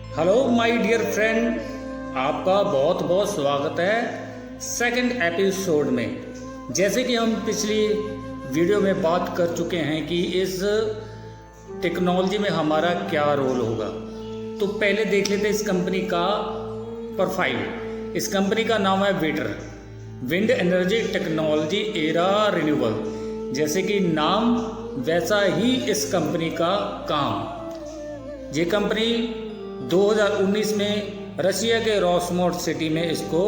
Hello my dear friend, आपका बहुत बहुत स्वागत है सेकंड एपिसोड में। जैसे कि हम पिछली वीडियो में बात कर चुके हैं कि इस टेक्नोलॉजी में हमारा क्या रोल होगा, तो पहले देख लेते हैं इस कंपनी का प्रोफाइल। इस कंपनी का नाम है Weter, wind energy technology era renewable. जैसे कि नाम वैसा ही इस कंपनी का काम। ये कंपनी 2019 में रशिया के रोसमोट सिटी में इसको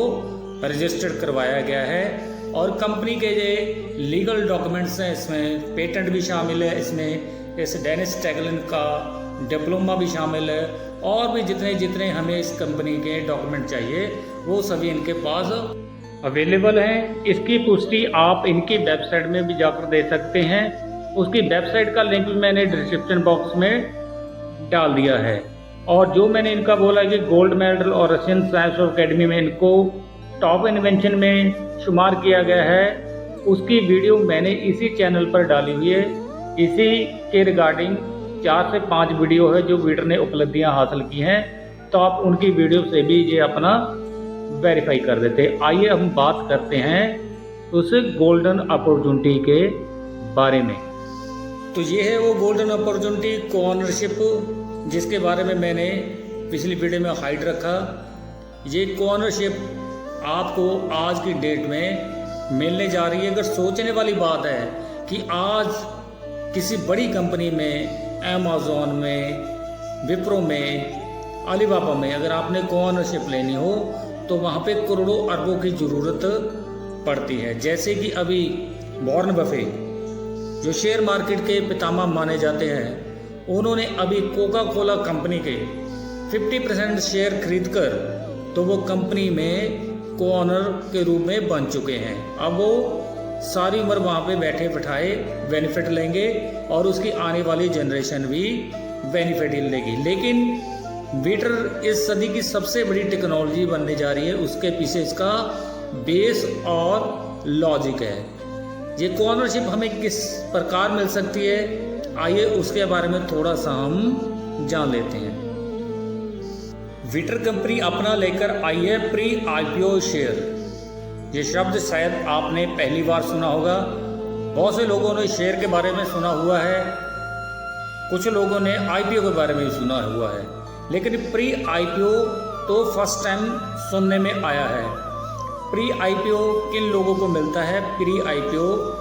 रजिस्टर्ड करवाया गया है और कंपनी के ये लीगल डॉक्यूमेंट्स हैं, इसमें पेटेंट भी शामिल है, इसमें इस डेनिस टैगलिन का डिप्लोमा भी शामिल है और भी जितने जितने हमें इस कंपनी के डॉक्यूमेंट चाहिए वो सभी इनके पास अवेलेबल हैं। इसकी पुष्टि आप इनकी वेबसाइट में भी जाकर दे सकते हैं। उसकी वेबसाइट का लिंक भी मैंने डिस्क्रिप्शन बॉक्स में डाल दिया है। और जो मैंने इनका बोला कि गोल्ड मेडल और रशियन साइंस अकेडमी में इनको टॉप इन्वेंशन में शुमार किया गया है, उसकी वीडियो मैंने इसी चैनल पर डाली हुई है। इसी के रिगार्डिंग 4 से 5 वीडियो है जो वीटर ने उपलब्धियां हासिल की हैं, तो आप उनकी वीडियो से भी ये अपना वेरीफाई कर देते। आइए हम बात करते हैं उस गोल्डन अपॉर्चुनिटी के बारे में। तो ये है वो गोल्डन अपॉर्चुनिटी कोऑनरशिप जिसके बारे में मैंने पिछली वीडियो में हाइड रखा। ये कोऑनरशिप आपको आज की डेट में मिलने जा रही है। अगर सोचने वाली बात है कि आज किसी बड़ी कंपनी में, अमेज़न में, विप्रो में, अलीबाबा में अगर आपने कोऑनरशिप लेनी हो तो वहाँ पे करोड़ों अरबों की ज़रूरत पड़ती है। जैसे कि अभी वॉरेन बफेट जो शेयर मार्केट के पितामह माने जाते हैं, उन्होंने अभी कोका कोला कंपनी के 50% शेयर खरीदकर तो वो कंपनी में कोऑनर के रूप में बन चुके हैं। अब वो सारी उम्र वहाँ पे बैठे बिठाए बेनिफिट लेंगे और उसकी आने वाली जनरेशन भी बेनिफिट ही लेगी। लेकिन वीटर इस सदी की सबसे बड़ी टेक्नोलॉजी बनने जा रही है, उसके पीछे इसका बेस और लॉजिक है। ये कोऑनरशिप हमें किस प्रकार मिल सकती है, आइए उसके बारे में थोड़ा सा हम जान लेते हैं। वीटर कंपनी अपना लेकर आई है प्री आईपीओ शेयर। ये शब्द शायद आपने पहली बार सुना होगा। बहुत से लोगों ने शेयर के बारे में सुना हुआ है, कुछ लोगों ने आईपीओ के बारे में भी सुना हुआ है, लेकिन प्री आईपीओ तो फर्स्ट टाइम सुनने में आया है। प्री आईपीओ किन लोगों को मिलता है? प्री आईपीओ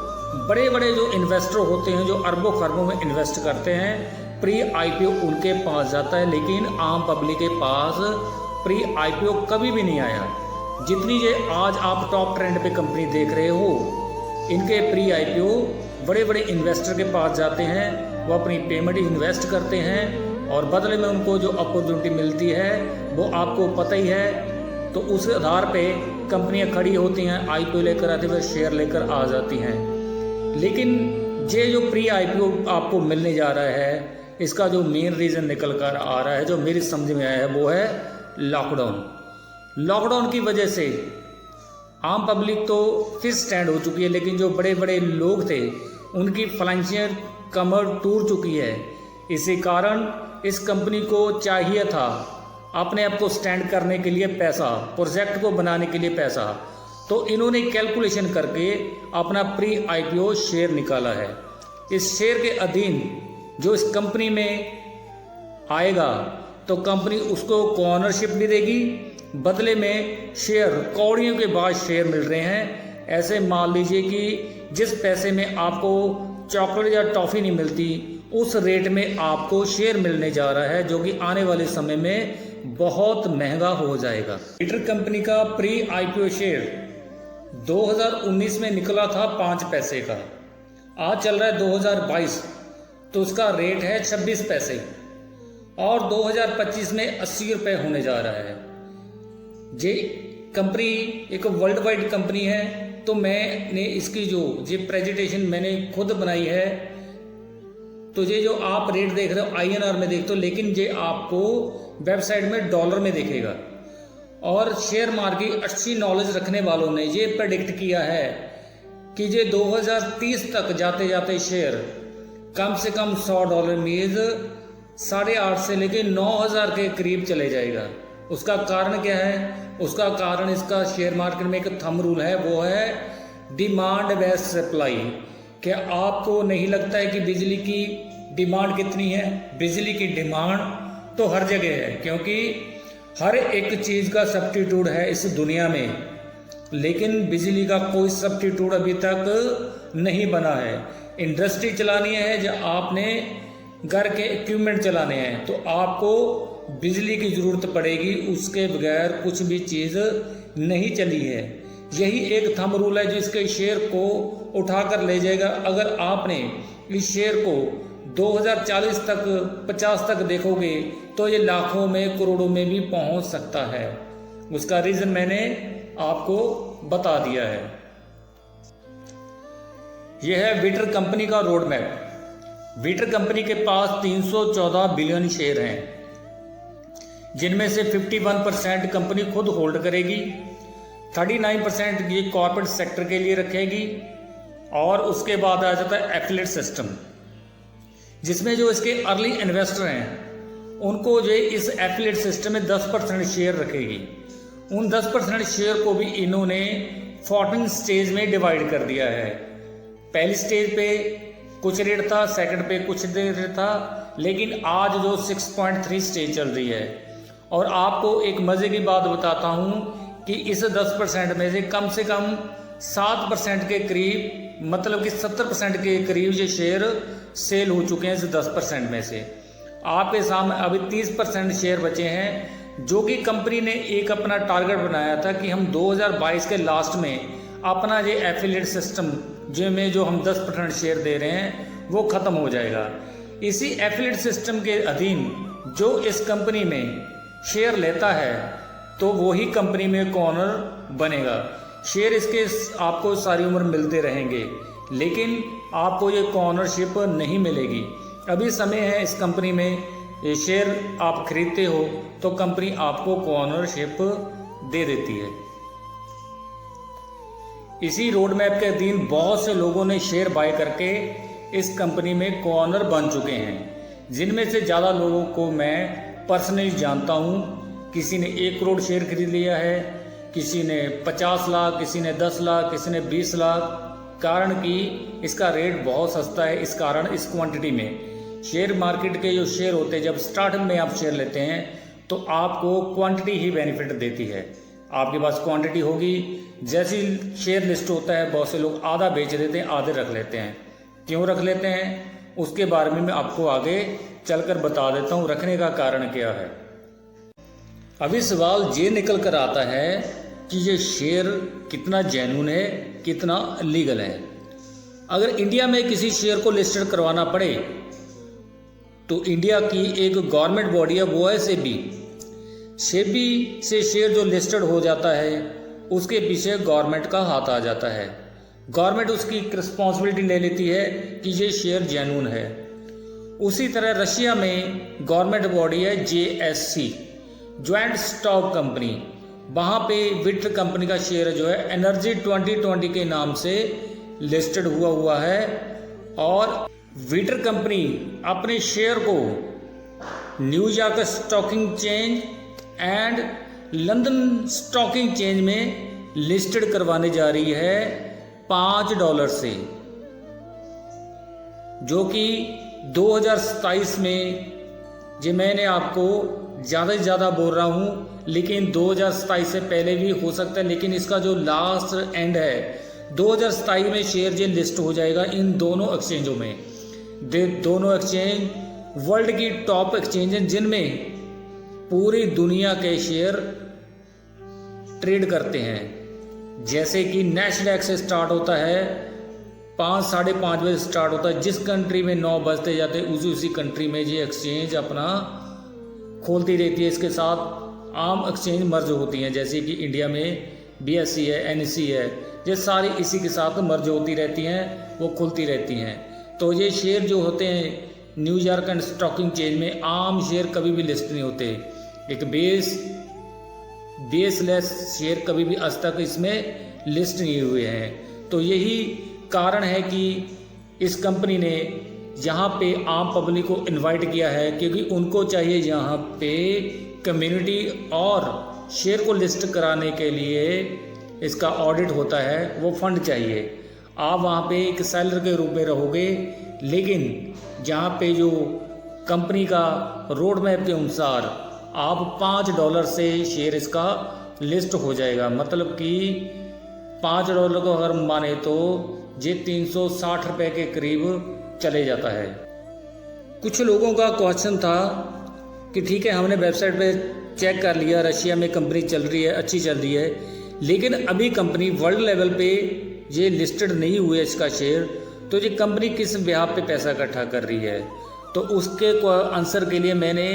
बड़े बड़े जो इन्वेस्टर होते हैं, जो अरबों खरबों में इन्वेस्ट करते हैं, प्री आईपीओ उनके पास जाता है। लेकिन आम पब्लिक के पास प्री आईपीओ कभी भी नहीं आया। जितनी ये आज आप टॉप ट्रेंड पे कंपनी देख रहे हो, इनके प्री आईपीओ बड़े बड़े इन्वेस्टर के पास जाते हैं, वो अपनी पेमेंट इन्वेस्ट करते हैं और बदले में उनको जो अपॉर्चुनिटी मिलती है वो आपको पता ही है। तो उस आधार पे कंपनियां खड़ी होती हैं, आईपीओ लेकर आती हैं, शेयर लेकर आ जाती हैं। लेकिन ये जो प्री आईपीओ आपको मिलने जा रहा है, इसका जो मेन रीज़न निकल कर आ रहा है, जो मेरी समझ में आया है, वो है लॉकडाउन। लॉकडाउन की वजह से आम पब्लिक तो फिर स्टैंड हो चुकी है, लेकिन जो बड़े बड़े लोग थे उनकी फाइनेंशियल कमर टूट चुकी है। इसी कारण इस कंपनी को चाहिए था अपने आप को स्टैंड करने के लिए पैसा, प्रोजेक्ट को बनाने के लिए पैसा, तो इन्होंने कैलकुलेशन करके अपना प्री आईपीओ शेयर निकाला है। इस शेयर के अधीन जो इस कंपनी में आएगा तो कंपनी उसको कोऑनरशिप भी देगी, बदले में शेयर, कौड़ियों के बाद शेयर मिल रहे हैं। ऐसे मान लीजिए कि जिस पैसे में आपको चॉकलेट या टॉफ़ी नहीं मिलती, उस रेट में आपको शेयर मिलने जा रहा है, जो कि आने वाले समय में बहुत महंगा हो जाएगा। वीटर कंपनी का प्री आईपीओ शेयर 2019 में निकला था 5 पैसे का, आज चल रहा है 2022, तो उसका रेट है 26 पैसे और 2025 में 80 रुपये होने जा रहा है। ये कंपनी एक वर्ल्ड वाइड कंपनी है, तो मैंने इसकी जो ये प्रेजेंटेशन मैंने खुद बनाई है, तो ये जो आप रेट देख रहे हो INR में देखते हो, लेकिन ये आपको वेबसाइट में डॉलर में दिखेगा। और शेयर मार्केट अच्छी नॉलेज रखने वालों ने ये प्रेडिक्ट किया है कि ये 2030 तक जाते जाते शेयर कम से कम $100 मीन्स 8:30 से लेके 9,000 के करीब चले जाएगा। उसका कारण क्या है? उसका कारण इसका शेयर मार्केट में एक थंब रूल है, वो है डिमांड बेस्ड सप्लाई। क्या आपको नहीं लगता है कि बिजली की डिमांड कितनी है? बिजली की डिमांड तो हर जगह है, क्योंकि हर एक चीज़ का सब्स्टिट्यूट है इस दुनिया में, लेकिन बिजली का कोई सब्स्टिट्यूट अभी तक नहीं बना है। इंडस्ट्री चलानी है या आपने घर के इक्विपमेंट चलाने हैं तो आपको बिजली की ज़रूरत पड़ेगी, उसके बगैर कुछ भी चीज़ नहीं चली है। यही एक थंब रूल है जो इसके शेयर को उठा कर ले जाएगा। अगर आपने इस शेयर को 2040 तक 50 तक देखोगे तो ये लाखों में करोड़ों में भी पहुंच सकता है। उसका रीज़न मैंने आपको बता दिया है। यह है विटर कंपनी का रोड मैप। विटर कंपनी के पास 314 बिलियन शेयर हैं, जिनमें से 51% कंपनी खुद होल्ड करेगी, 39% ये कॉर्पोरेट सेक्टर के लिए रखेगी, और उसके बाद आ जाता है एफिलिएट सिस्टम, जिसमें जो इसके अर्ली इन्वेस्टर हैं उनको जो इस एफिलिएट सिस्टम में 10% शेयर रखेगी। उन 10% शेयर को भी इन्होंने 14 स्टेज में डिवाइड कर दिया है। पहली स्टेज पे कुछ रेट था, सेकंड पे कुछ रेट था, लेकिन आज जो 6.3 स्टेज चल रही है। और आपको एक मज़े की बात बताता हूँ कि इस 10% में से कम 7% के करीब, मतलब कि 70% के करीब ये शेयर सेल हो चुके हैं इस 10% में से। आपके सामने अभी 30% शेयर बचे हैं, जो कि कंपनी ने एक अपना टारगेट बनाया था कि हम 2022 के लास्ट में अपना ये एफिलिएट सिस्टम जो हम 10% शेयर दे रहे हैं वो ख़त्म हो जाएगा। इसी एफिलिएट सिस्टम के अधीन जो इस कंपनी में शेयर लेता है तो वही कंपनी में कॉर्नर बनेगा। शेयर इसके आपको सारी उम्र मिलते रहेंगे, लेकिन आपको ये कॉर्नरशिप नहीं मिलेगी। अभी समय है इस कंपनी में ये शेयर आप खरीदते हो तो कंपनी आपको कॉर्नरशिप दे देती है। इसी रोड मैप के अधीन बहुत से लोगों ने शेयर बाय करके इस कंपनी में कॉर्नर बन चुके हैं, जिनमें से ज़्यादा लोगों को मैं पर्सनली जानता हूँ। किसी ने 1 करोड़ शेयर खरीद लिया है, किसी ने 50 लाख, किसी ने 10 लाख, किसी ने 20 लाख। कारण कि इसका रेट बहुत सस्ता है। इस कारण इस क्वांटिटी में शेयर मार्केट के जो शेयर होते हैं, जब स्टार्टिंग में आप शेयर लेते हैं तो आपको क्वांटिटी ही बेनिफिट देती है। आपके पास क्वांटिटी होगी, जैसे शेयर लिस्ट होता है बहुत से लोग आधा बेच देते हैं, आधे रख लेते हैं। क्यों रख लेते हैं उसके बारे में मैं आपको आगे चलकर बता देता हूँ रखने का कारण क्या है। अभी सवाल ये निकल कर आता है कि ये शेयर कितना जेन्युइन है, कितना लीगल है। अगर इंडिया में किसी शेयर को लिस्टेड करवाना पड़े तो इंडिया की एक गवर्नमेंट बॉडी है, वो है सेबी। सेबी से शेयर जो लिस्टेड हो जाता है उसके पीछे गवर्नमेंट का हाथ आ जाता है। गवर्नमेंट उसकी रिस्पॉन्सिबिलिटी ले लेती है कि ये शेयर जेन्युइन है। उसी तरह रशिया में गवर्नमेंट बॉडी है JSC, ज्वाइंट स्टॉक कंपनी। वहाँ पे विटर कंपनी का शेयर जो है एनर्जी 2020 के नाम से लिस्टेड हुआ है, और विटर कंपनी अपने शेयर को New York stock exchange and London stock exchange में लिस्टेड करवाने जा रही है $5 से, जो कि 2027 में, जो मैंने आपको ज़्यादा से ज़्यादा बोल रहा हूँ, लेकिन 2027 से पहले भी हो सकता है, लेकिन इसका जो लास्ट एंड है 2027 में शेयर ये लिस्ट हो जाएगा इन दोनों एक्सचेंजों में। दोनों एक्सचेंज वर्ल्ड की टॉप एक्सचेंज हैं, जिनमें पूरी दुनिया के शेयर ट्रेड करते हैं। जैसे कि नेशनल से स्टार्ट होता है 5 साढ़े 5 बजे स्टार्ट होता है, जिस कंट्री में 9 बजते जाते उसी कंट्री में ये एक्सचेंज अपना खोलती रहती है। इसके साथ आम एक्सचेंज मर्ज होती हैं, जैसे कि इंडिया में BSE है, NSE है, ये सारी इसी के साथ मर्ज होती रहती हैं, वो खुलती रहती हैं। तो ये शेयर जो होते हैं न्यूयॉर्क एंड स्टॉकिंग चेंज में, आम शेयर कभी भी लिस्ट नहीं होते। एक बेसलेस शेयर कभी भी आज तक इसमें लिस्ट नहीं हुए हैं। तो यही कारण है कि इस कंपनी ने यहाँ पे आम पब्लिक को इनवाइट किया है, क्योंकि उनको चाहिए यहाँ पे कम्युनिटी और शेयर को लिस्ट कराने के लिए इसका ऑडिट होता है, वो फंड चाहिए। आप वहाँ पे एक सेलर के रूप में रहोगे, लेकिन जहाँ पे जो कंपनी का रोड मैप के अनुसार आप $5 से शेयर इसका लिस्ट हो जाएगा। मतलब कि $5 को अगर माने तो ये 360 रुपये के करीब चले जाता है। कुछ लोगों का क्वेश्चन था कि ठीक है, हमने वेबसाइट पे चेक कर लिया, रशिया में कंपनी चल रही है, अच्छी चल रही है, लेकिन अभी कंपनी वर्ल्ड लेवल पे ये लिस्टेड नहीं हुई है इसका शेयर, तो ये कंपनी किस ब्याह पे पैसा इकट्ठा कर रही है। तो उसके आंसर के लिए मैंने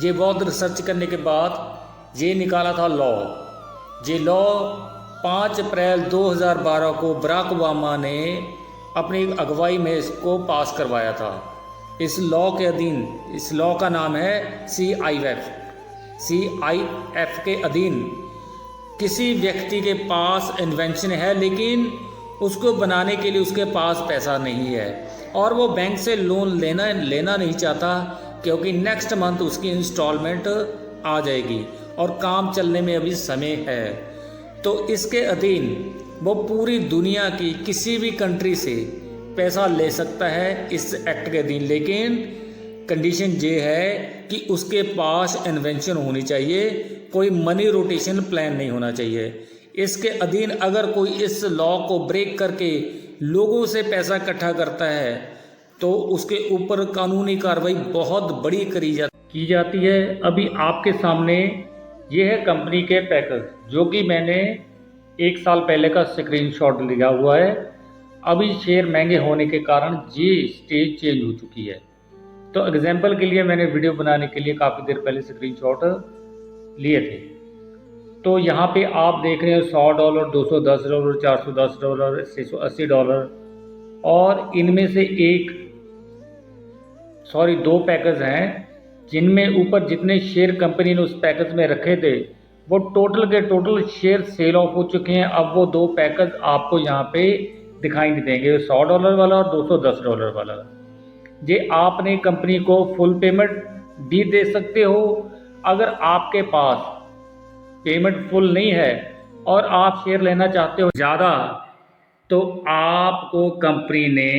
ये बहुत रिसर्च करने के बाद ये निकाला था लॉ। ये लॉ 5 अप्रैल 2012 को बराक ओबामा ने अपनी अगुवाई में इसको पास करवाया था। इस लॉ के अधीन, इस लॉ का नाम है CIF के अधीन किसी व्यक्ति के पास इन्वेंशन है, लेकिन उसको बनाने के लिए उसके पास पैसा नहीं है और वो बैंक से लोन लेना नहीं चाहता, क्योंकि नेक्स्ट मंथ उसकी इंस्टॉलमेंट आ जाएगी और काम चलने में अभी समय है। तो इसके अधीन वो पूरी दुनिया की किसी भी कंट्री से पैसा ले सकता है इस एक्ट के अधीन, लेकिन कंडीशन ये है कि उसके पास इन्वेंशन होनी चाहिए, कोई मनी रोटेशन प्लान नहीं होना चाहिए। इसके अधीन अगर कोई इस लॉ को ब्रेक करके लोगों से पैसा इकट्ठा करता है तो उसके ऊपर कानूनी कार्रवाई बहुत बड़ी की जाती है। अभी आपके सामने ये है कंपनी के पैकेज, जो कि मैंने 1 साल पहले का स्क्रीनशॉट लिया हुआ है। अभी शेयर महंगे होने के कारण ये स्टेज चेंज हो चुकी है। तो एग्जांपल के लिए मैंने वीडियो बनाने के लिए काफ़ी देर पहले स्क्रीनशॉट लिए थे। तो यहाँ पे आप देख रहे हैं $100, $210, $410, $680, और इनमें से दो पैकेज हैं जिनमें ऊपर जितने शेयर कंपनी ने उस पैकेज में रखे थे वो टोटल के टोटल शेयर सेल ऑफ हो चुके हैं। अब वो 2 पैकेज आपको यहाँ पे दिखाई नहीं देंगे, $100 वाला और $210 वाला। ये आपने कंपनी को फुल पेमेंट भी दे सकते हो। अगर आपके पास पेमेंट फुल नहीं है और आप शेयर लेना चाहते हो ज़्यादा, तो आपको कंपनी ने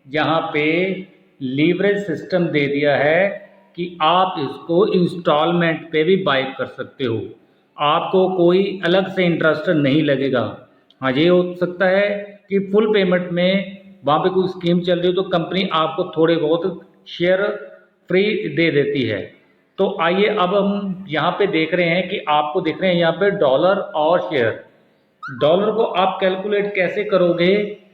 यहाँ पे लीवरेज सिस्टम दे दिया है कि आप इसको इंस्टॉलमेंट पे भी बाय कर सकते हो, आपको कोई अलग से इंटरेस्ट नहीं लगेगा। हाँ, ये हो सकता है कि फुल पेमेंट में वहाँ पे कोई स्कीम चल रही हो तो कंपनी आपको थोड़े बहुत शेयर फ्री दे देती है। तो आइए अब हम यहाँ पे देख रहे हैं कि आपको दिख रहे हैं यहाँ पे डॉलर और शेयर। डॉलर को आप कैलकुलेट कैसे करोगे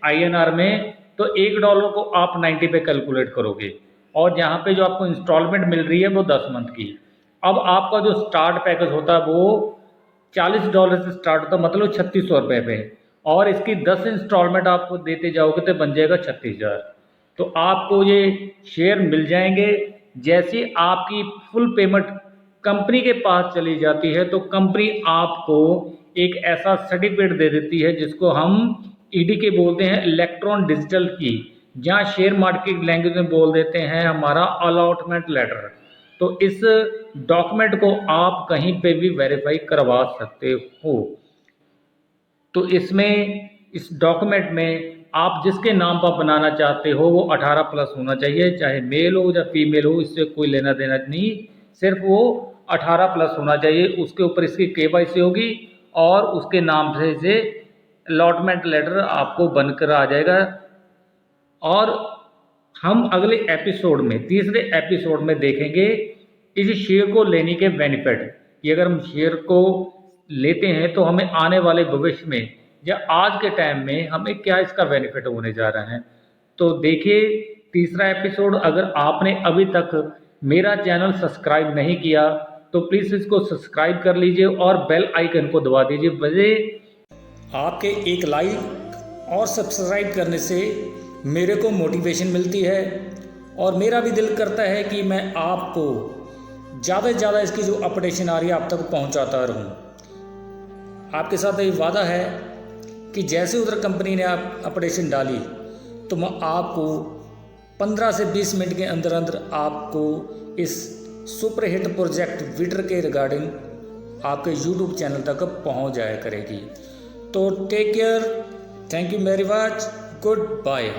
INR में, तो $1 को आप 90 पे कैलकुलेट करोगे और यहाँ पे जो आपको इंस्टॉलमेंट मिल रही है वो 10 मंथ की। अब आपका जो स्टार्ट पैकेज होता है वो $40 से स्टार्ट होता है, मतलब 3600 रुपये पे, और इसकी 10 इंस्टॉलमेंट आपको देते जाओगे तो बन जाएगा 36,000। तो आपको ये शेयर मिल जाएंगे। जैसे आपकी फुल पेमेंट कंपनी के पास चली जाती है तो कंपनी आपको एक ऐसा सर्टिफिकेट दे देती है जिसको हम EDK बोलते हैं, इलेक्ट्रॉन डिजिटल की, जहाँ शेयर मार्केट लैंग्वेज में बोल देते हैं हमारा अलॉटमेंट लेटर। तो इस डॉक्यूमेंट को आप कहीं पे भी वेरीफाई करवा सकते हो। तो इसमें इस डॉक्यूमेंट में आप जिसके नाम पर बनाना चाहते हो वो 18+ होना चाहिए, चाहे मेल हो या फीमेल हो, इससे कोई लेना देना नहीं, सिर्फ वो 18+ होना चाहिए। उसके ऊपर इसकी KYC होगी और उसके नाम से अलॉटमेंट लेटर आपको बनकर आ जाएगा। और हम अगले एपिसोड में, तीसरे एपिसोड में देखेंगे इस शेयर को लेने के बेनिफिट, कि अगर हम शेयर को लेते हैं तो हमें आने वाले भविष्य में या आज के टाइम में हमें क्या इसका बेनिफिट होने जा रहा है। तो देखिए तीसरा एपिसोड। अगर आपने अभी तक मेरा चैनल सब्सक्राइब नहीं किया तो प्लीज़ इसको सब्सक्राइब कर लीजिए और बेल आइकन को दबा दीजिए। बजे आपके एक लाइक और सब्सक्राइब करने से मेरे को मोटिवेशन मिलती है और मेरा भी दिल करता है कि मैं आपको ज़्यादा से ज़्यादा इसकी जो अपडेशन आ रही है आप तक पहुंचाता रहूं। आपके साथ ये वादा है कि जैसे उधर कंपनी ने आप अपडेशन डाली तो मैं आपको 15 से 20 मिनट के अंदर अंदर आपको इस सुपरहिट प्रोजेक्ट विटर के रिगार्डिंग आपके यूट्यूब चैनल तक पहुंच जाया करेगी। तो take care, thank you very much, good bye.